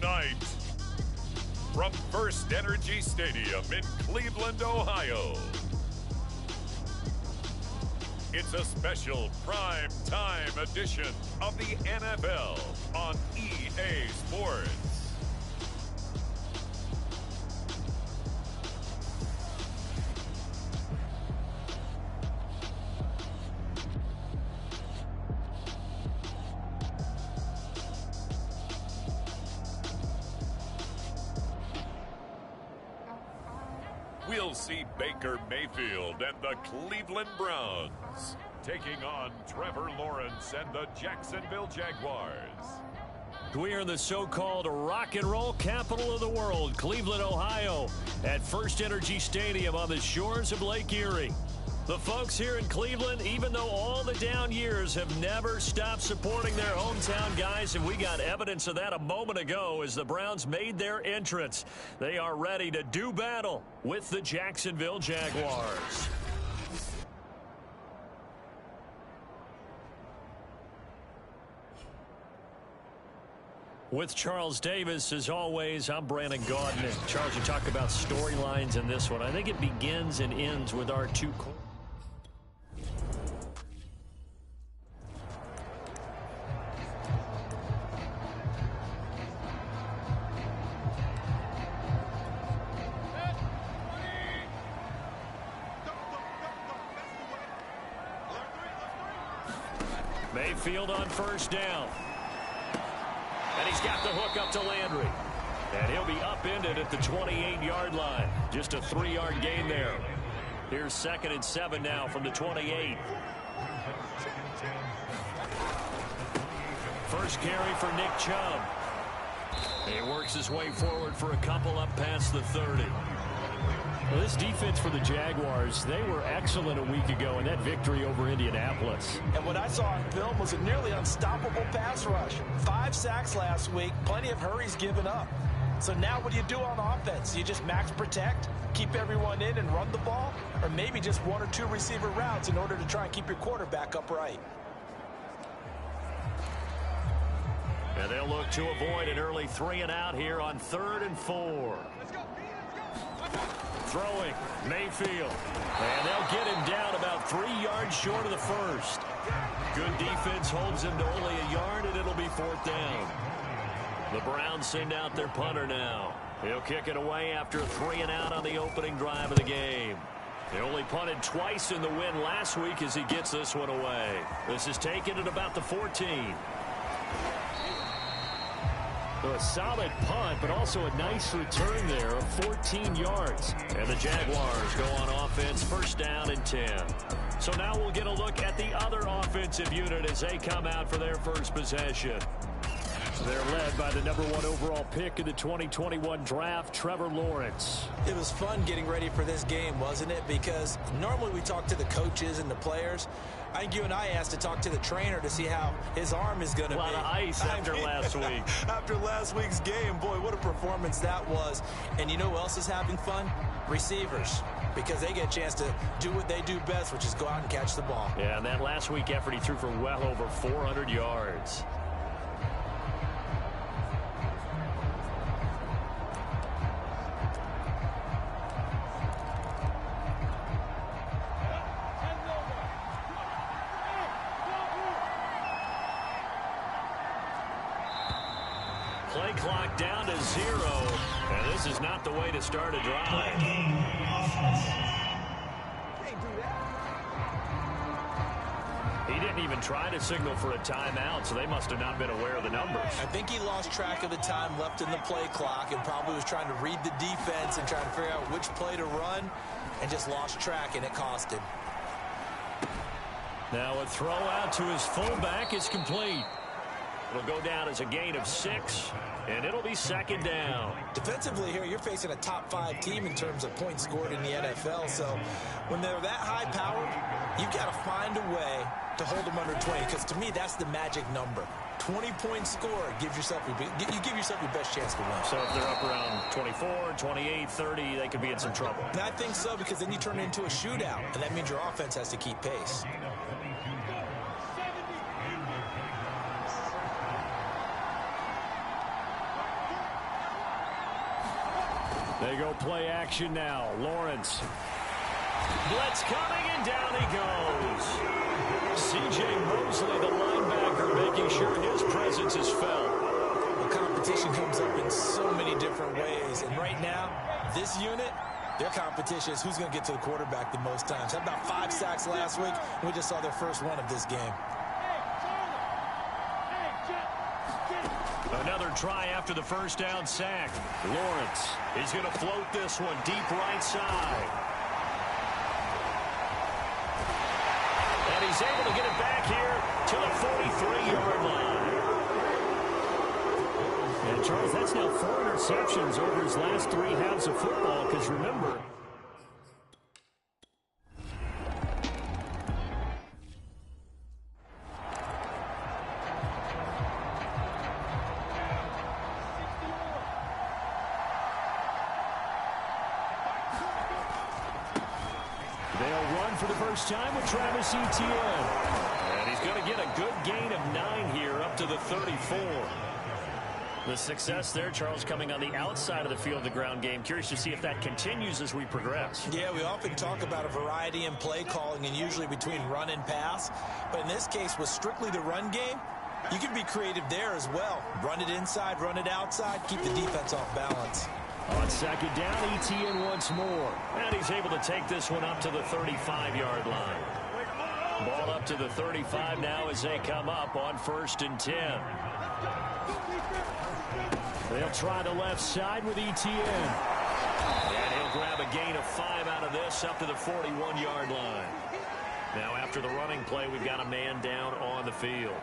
Tonight, from First Energy Stadium in Cleveland, Ohio, it's a special prime time edition of the NFL on EA Sports. We'll see Baker Mayfield and the Cleveland Browns taking on Trevor Lawrence and the Jacksonville Jaguars. We are in the so-called rock and roll capital of the world, Cleveland, Ohio, at First Energy Stadium on the shores of Lake Erie. The folks here in Cleveland, even though all the down years, have never stopped supporting their hometown guys, and we got evidence of that a moment ago as the Browns made their entrance. They are ready to do battle with the Jacksonville Jaguars. With Charles Davis, as always, I'm Brandon Gaudin. And Charles, you talk about storylines in this one. I think it begins and ends with our two core. Mayfield on first down. And he's got the hook up to Landry. And he'll be upended at the 28-yard line. Just a 3-yard gain there. Here's 2nd and 7 now from the 28. First carry for Nick Chubb. He works his way forward for a couple up past the 30. Well, this defense for the Jaguars, they were excellent a week ago in that victory over Indianapolis. And what I saw on film was a nearly unstoppable pass rush. 5 sacks last week, plenty of hurries given up. So now what do you do on offense? You just max protect, keep everyone in and run the ball, or maybe just 1 or 2 receiver routes in order to try and keep your quarterback upright. And they'll look to avoid an early 3 and out here on 3rd and 4. Throwing, Mayfield. And they'll get him down about 3 yards short of the first. Good defense holds him to only a yard, and it'll be 4th down. The Browns send out their punter now. He'll kick it away after a 3 and out on the opening drive of the game. He only punted twice in the win last week as he gets this one away. This is taken at about the 14. A solid punt, but also a nice return there of 14 yards. And the Jaguars go on offense, 1st down and 10. So now we'll get a look at the other offensive unit as they come out for their first possession. They're led by the #1 overall pick in the 2021 draft, Trevor Lawrence. It was fun getting ready for this game, wasn't it? Because normally we talk to the coaches and the players. I think you and I asked to talk to the trainer to see how his arm is going to be. A lot of ice after last week. After last week's game, boy, what a performance that was. And you know who else is having fun? Receivers. Because they get a chance to do what they do best, which is go out and catch the ball. Yeah, and that last week effort, he threw for well over 400 yards. Play clock down to 0, and this is not the way to start a drive. He didn't even try to signal for a timeout, so they must have not been aware of the numbers. I think he lost track of the time left in the play clock and probably was trying to read the defense and trying to figure out which play to run and just lost track, and it cost him. Now a throw out to his fullback is complete. It'll go down as a gain of 6, and it'll be 2nd down. Defensively here, you're facing a top-5 team in terms of points scored in the NFL, so when they're that high-powered, you've got to find a way to hold them under 20, because to me, that's the magic number. 20 points scored, you give yourself your best chance to win. So if they're up around 24, 28, 30, they could be in some trouble. And I think so, because then you turn it into a shootout, and that means your offense has to keep pace. They go play action now. Lawrence. Blitz coming, and down he goes. C.J. Mosley, the linebacker, making sure his presence is felt. The competition comes up in so many different ways. And right now, this unit, their competition is who's going to get to the quarterback the most times. Had about 5 sacks last week, and we just saw their first one of this game. Another try after the first down sack. Lawrence, he's going to float this one deep right side. And he's able to get it back here to the 43-yard line. And Charles, that's now 4 interceptions over his last 3 halves of football, because remember, they'll run for the first time with Travis Etienne. And he's going to get a good gain of 9 here up to the 34. The success there, Charles, coming on the outside of the field, the ground game. Curious to see if that continues as we progress. Yeah, we often talk about a variety in play calling and usually between run and pass. But in this case, with strictly the run game, you can be creative there as well. Run it inside, run it outside, keep the defense off balance. On second down, Etienne once more. And he's able to take this one up to the 35-yard line. Ball up to the 35 now as they come up on 1st and 10. They'll try the left side with Etienne. And he'll grab a gain of 5 out of this up to the 41-yard line. Now after the running play, we've got a man down on the field.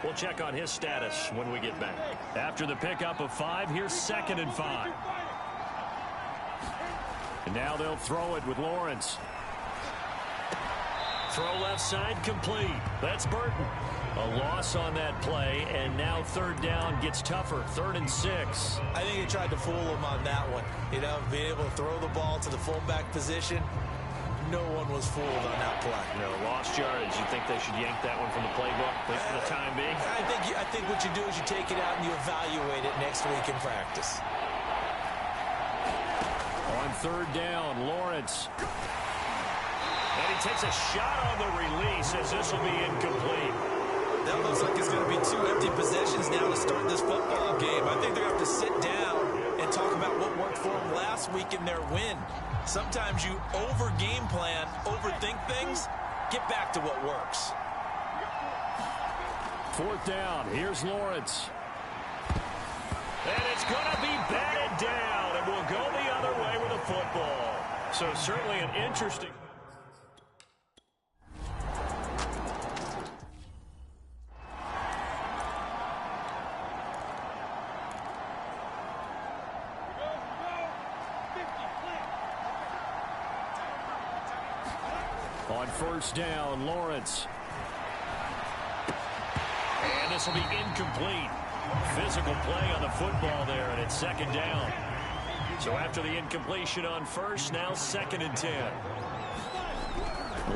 We'll check on his status when we get back. After the pickup of 5, here's 2nd and 5. And now they'll throw it with Lawrence. Throw left side complete. That's Burton. A loss on that play, and now 3rd down gets tougher. 3rd and 6. I think they tried to fool him on that one. You know, being able to throw the ball to the fullback position. No one was fooled on that play. No, lost yardage. You think they should yank that one from the playbook for the time being? I think what you do is you take it out and you evaluate it next week in practice. On 3rd down, Lawrence. And he takes a shot on the release as this will be incomplete. That looks like it's going to be 2 empty possessions now to start this football game. I think they're going to have to sit down and talk about what worked for them last week in their win. Sometimes you over-game plan, overthink things. Get back to what works. 4th down. Here's Lawrence. And it's going to be batted down, and we'll go the other way with the football. So certainly an interesting... On 1st down, Lawrence. And this will be incomplete. Physical play on the football there, and it's 2nd down. So after the incompletion on 1st, now 2nd and 10.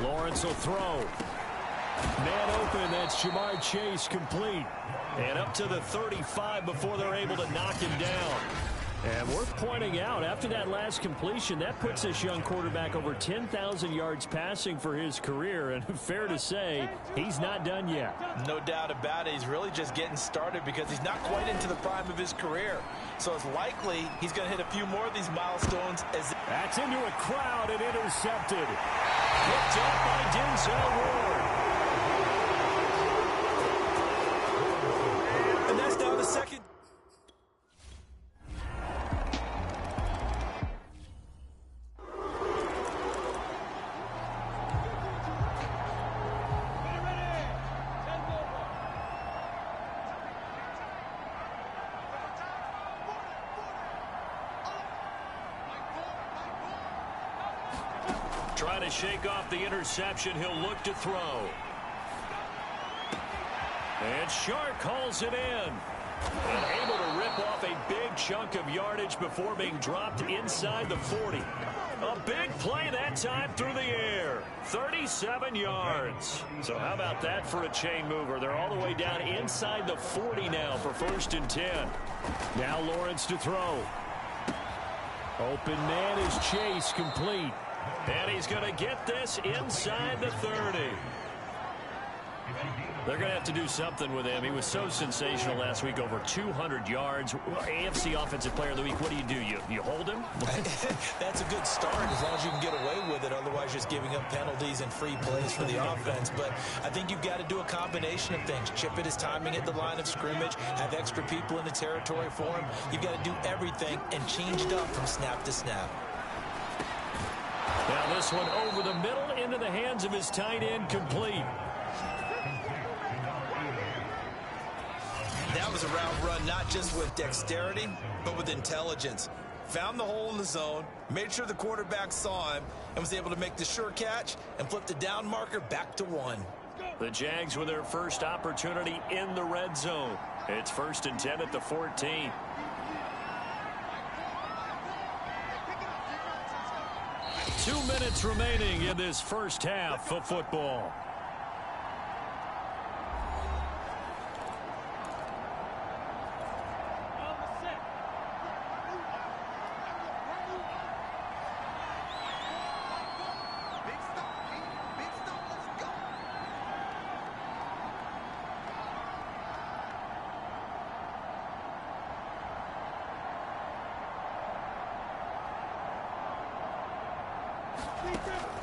Lawrence will throw. Man open, that's Jamar Chase, complete. And up to the 35 before they're able to knock him down. And worth pointing out, after that last completion, that puts this young quarterback over 10,000 yards passing for his career. And fair to say, he's not done yet. No doubt about it. He's really just getting started because he's not quite into the prime of his career. So it's likely he's going to hit a few more of these milestones. That's into a crowd and intercepted. Picked up by Denzel Ward. And that's now the 2nd. Trying to shake off the interception. He'll look to throw. And Shark calls it in. And able to rip off a big chunk of yardage before being dropped inside the 40. A big play that time through the air. 37 yards. So how about that for a chain mover? They're all the way down inside the 40 now for 1st and 10. Now Lawrence to throw. Open man is Chase, complete. And he's going to get this inside the 30. They're going to have to do something with him. He was so sensational last week, over 200 yards. AFC Offensive Player of the Week, what do? You hold him? That's a good start as long as you can get away with it. Otherwise, just giving up penalties and free plays for the offense. But I think you've got to do a combination of things. Chip at his timing at the line of scrimmage, have extra people in the territory for him. You've got to do everything and change it up from snap to snap. Now this one over the middle into the hands of his tight end, complete. That was a route run not just with dexterity, but with intelligence. Found the hole in the zone, made sure the quarterback saw him, and was able to make the sure catch and flip the down marker back to 1. The Jags with their first opportunity in the red zone. It's 1st and 10 at the 14. Two minutes remaining in this first half of football.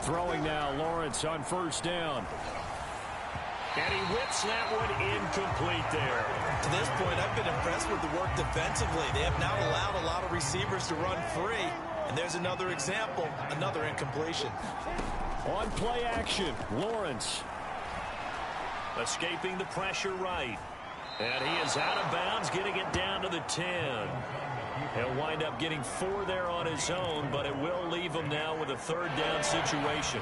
Throwing now, Lawrence on 1st down. And he whips that one incomplete there. To this point, I've been impressed with the work defensively. They have now allowed a lot of receivers to run free. And there's another example, another incompletion. On play action, Lawrence. Escaping the pressure right. And he is out of bounds, getting it down to the 10. He'll wind up getting 4 there on his own, but it will leave him now with a 3rd down situation.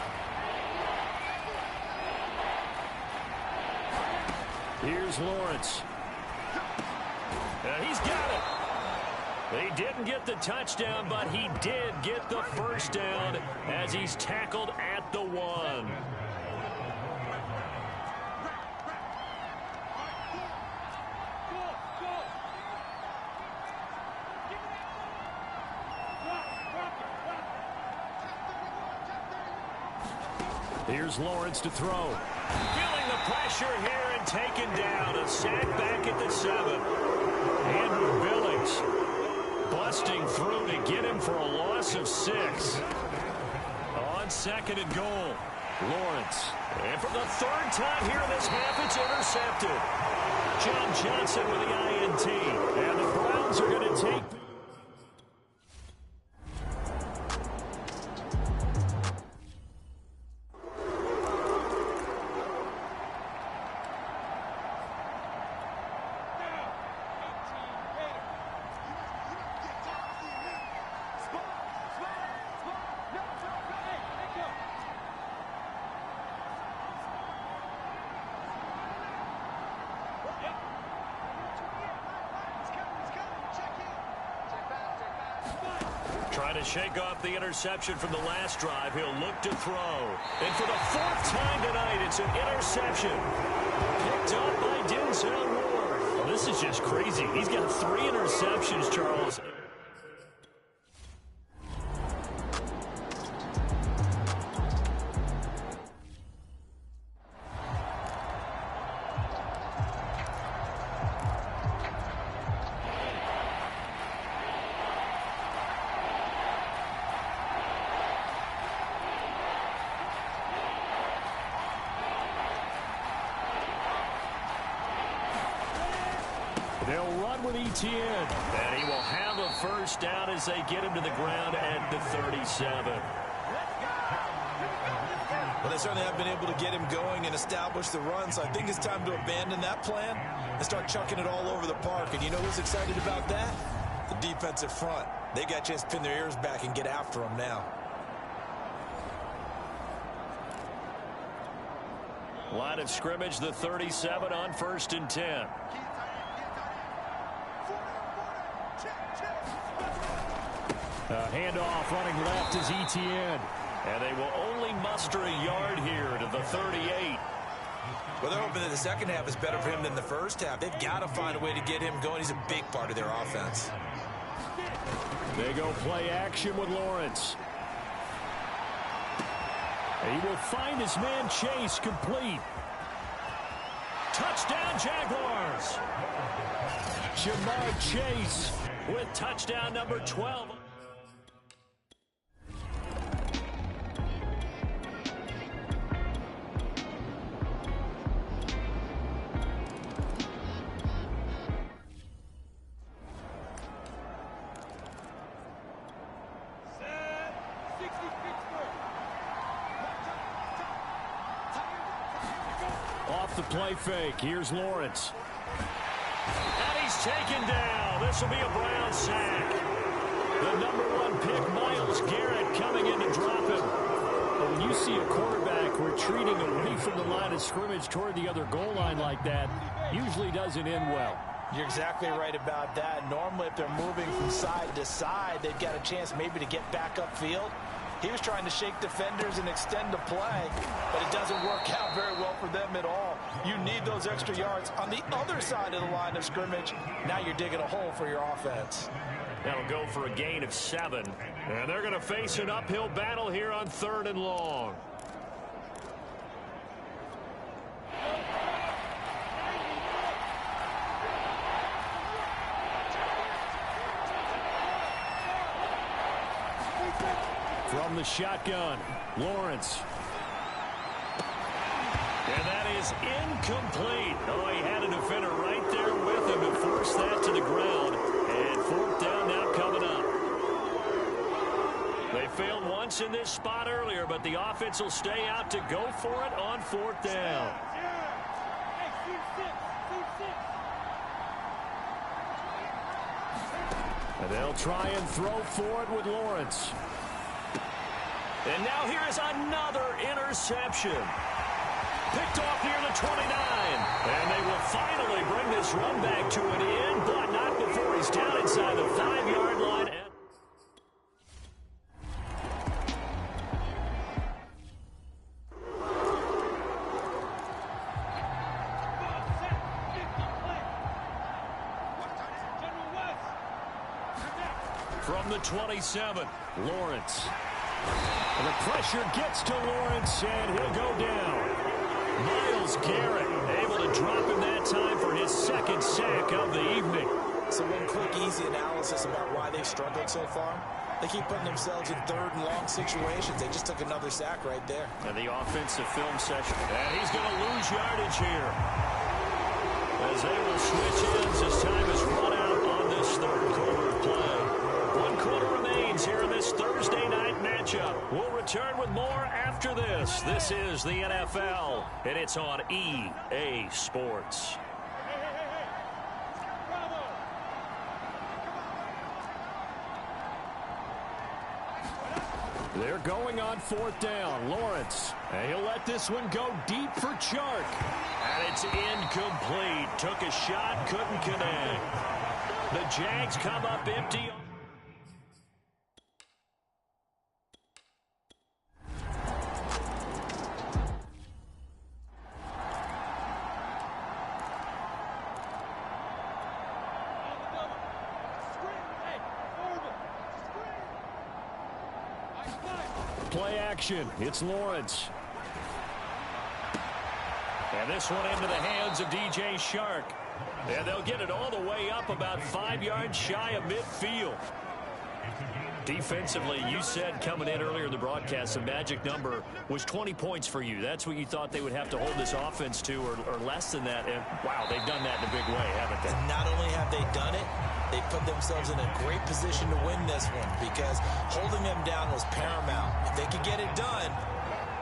Here's Lawrence. And he's got it. He didn't get the touchdown, but he did get the 1st down as he's tackled at the 1. Here's Lawrence to throw. Feeling the pressure here and taken down. A sack back at the 7. Andrew Billings busting through to get him for a loss of 6. On 2nd and goal, Lawrence. And for the 3rd time here in this half, it's intercepted. John Johnson with the INT. And the Browns are going to take... Trying to shake off the interception from the last drive. He'll look to throw. And for the 4th time tonight, it's an interception. Picked up by Denzel Ward. Well, this is just crazy. He's got 3 interceptions, Charles. They'll run with Etienne. And he will have a 1st down as they get him to the ground at the 37. Well, they certainly have been able to get him going and establish the run, so I think it's time to abandon that plan and start chucking it all over the park. And you know who's excited about that? The defensive front. They got a chance to pin their ears back and get after him now. Line of scrimmage, the 37 on 1st and 10. Handoff running left is Etienne. And they will only muster a yard here to the 38. Well, they're hoping that the second half is better for him than the first half. They've got to find a way to get him going. He's a big part of their offense. They go play action with Lawrence. He will find his man Chase complete. Touchdown Jaguars. Jamar Chase with touchdown number 12. Off the play fake. Here's Lawrence. And he's taken down. This will be a Brown sack. The #1 pick, Myles Garrett, coming in to drop him. But when you see a quarterback retreating away from the line of scrimmage toward the other goal line like that, usually doesn't end well. You're exactly right about that. Normally, if they're moving from side to side, they've got a chance maybe to get back upfield. He was trying to shake defenders and extend the play, but it doesn't work out very well for them at all. You need those extra yards on the other side of the line of scrimmage. Now you're digging a hole for your offense. That'll go for a gain of 7. And they're going to face an uphill battle here on 3rd and long. From the shotgun, Lawrence. And that is incomplete. Oh, he had a defender right there with him to force that to the ground. And 4th down now coming up. They failed once in this spot earlier, but the offense will stay out to go for it on 4th down. And they'll try and throw for it with Lawrence. And now here is another interception. Picked off near the 29. And they will finally bring this run back to an end, but not before he's down inside the 5-yard line. From the 27, Lawrence. And the pressure gets to Lawrence, and he'll go down. Myles Garrett able to drop him that time for his 2nd sack of the evening. So one quick, easy analysis about why they've struggled so far. They keep putting themselves in 3rd and long situations. They just took another sack right there. And the offensive film session. And he's going to lose yardage here. As they will switch ends as time is run out on this 3rd quarter of play. 1 quarter remains here in this Thursday night matchup. We'll return with more after this. This is the NFL, and it's on EA Sports. They're going on 4th down. Lawrence. And he'll let this one go deep for Chark. And it's incomplete. Took a shot, couldn't connect. The Jags come up empty. Play action. It's Lawrence. And this one into the hands of DJ Chark. And they'll get it all the way up about 5 yards shy of midfield. Defensively, you said coming in earlier in the broadcast, the magic number was 20 points for you. That's what you thought they would have to hold this offense to, or less than that. And, wow, they've done that in a big way, haven't they? And not only have they done it, they put themselves in a great position to win this one because holding them down was paramount. If they could get it done,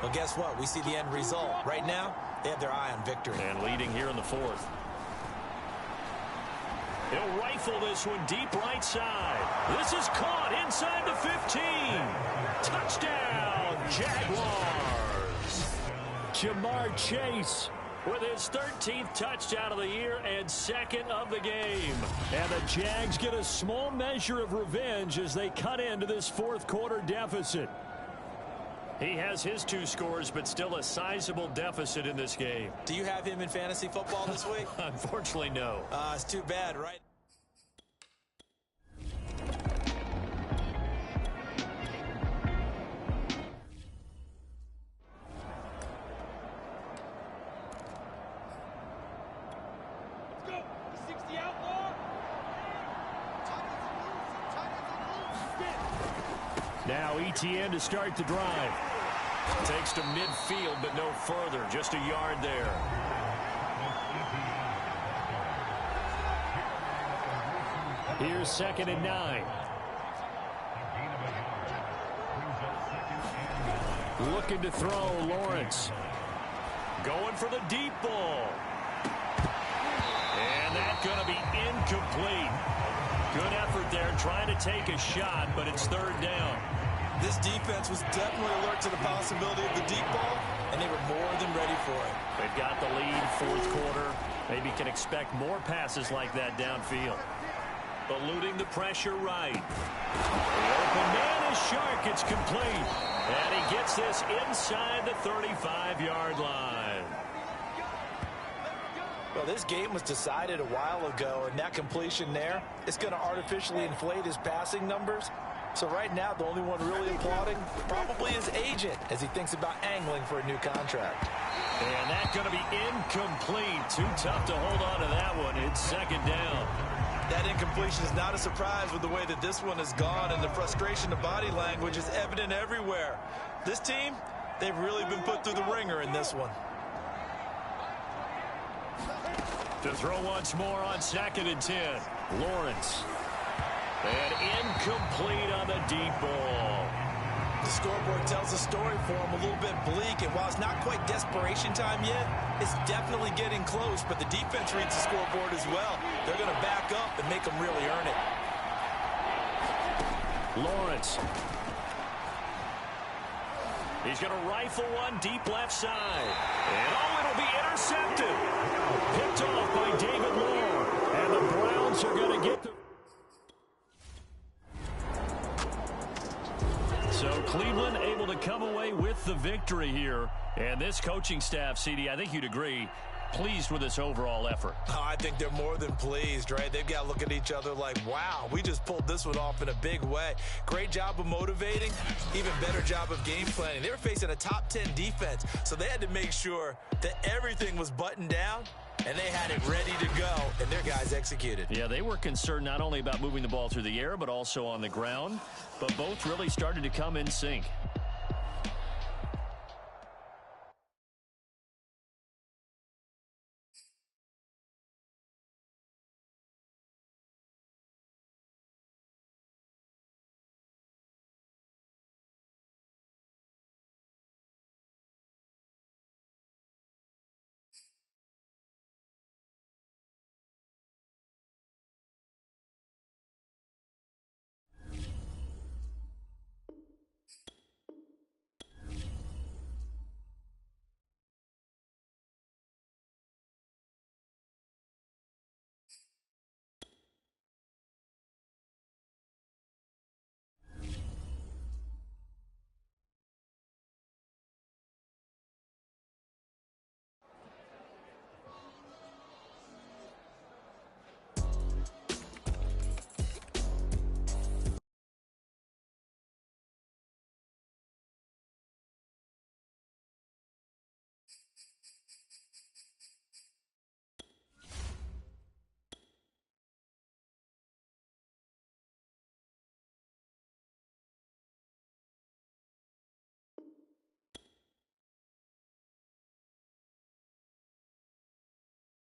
well, guess what? We see the end result. Right now, they have their eye on victory. And leading here in the 4th. He'll rifle this one deep right side. This is caught inside the 15. Touchdown, Jaguars. Jamar Chase with his 13th touchdown of the year and 2nd of the game. And the Jags get a small measure of revenge as they cut into this 4th quarter deficit. He has his 2 scores, but still a sizable deficit in this game. Do you have him in fantasy football this week? Unfortunately, no. It's too bad, right? Now ETN to start the drive. Takes to midfield, but no further. Just a yard there. Here's 2nd and 9. Looking to throw, Lawrence. Going for the deep ball. And that's going to be incomplete. Good effort there trying to take a shot, but it's 3rd down. This defense was definitely alert to the possibility of the deep ball, and they were more than ready for it. They've got the lead, 4th quarter. Maybe can expect more passes like that downfield. Eluding the pressure right. The open man is Shark. It's complete. And he gets this inside the 35-yard line. Well, this game was decided a while ago, and that completion there, it's going to artificially inflate his passing numbers. So right now, the only one really applauding probably his agent as he thinks about angling for a new contract. And that's going to be incomplete. Too tough to hold on to that one. It's 2nd down. That incompletion is not a surprise with the way that this one has gone, and the frustration of body language is evident everywhere. This team, they've really been put through the ringer in this one. To throw once more on 2nd and 10. Lawrence. And incomplete on the deep ball. The scoreboard tells a story for him, a little bit bleak, and while it's not quite desperation time yet, it's definitely getting close, but the defense reads the scoreboard as well. They're going to back up and make them really earn it. Lawrence. He's going to rifle one deep left side. And it'll be intercepted. Picked off by David Moore. And the Browns are going to get the... So Cleveland able to come away with the victory here. And this coaching staff, CD, I think you'd agree, pleased with this overall effort. Oh, I think they're more than pleased, right? They've got to look at each other like, wow, we just pulled this one off in a big way. Great job of motivating, even better job of game planning. They were facing a top 10 defense, so they had to make sure that everything was buttoned down, and they had it ready to go, and their guys executed. Yeah, they were concerned not only about moving the ball through the air, but also on the ground, but both really started to come in sync.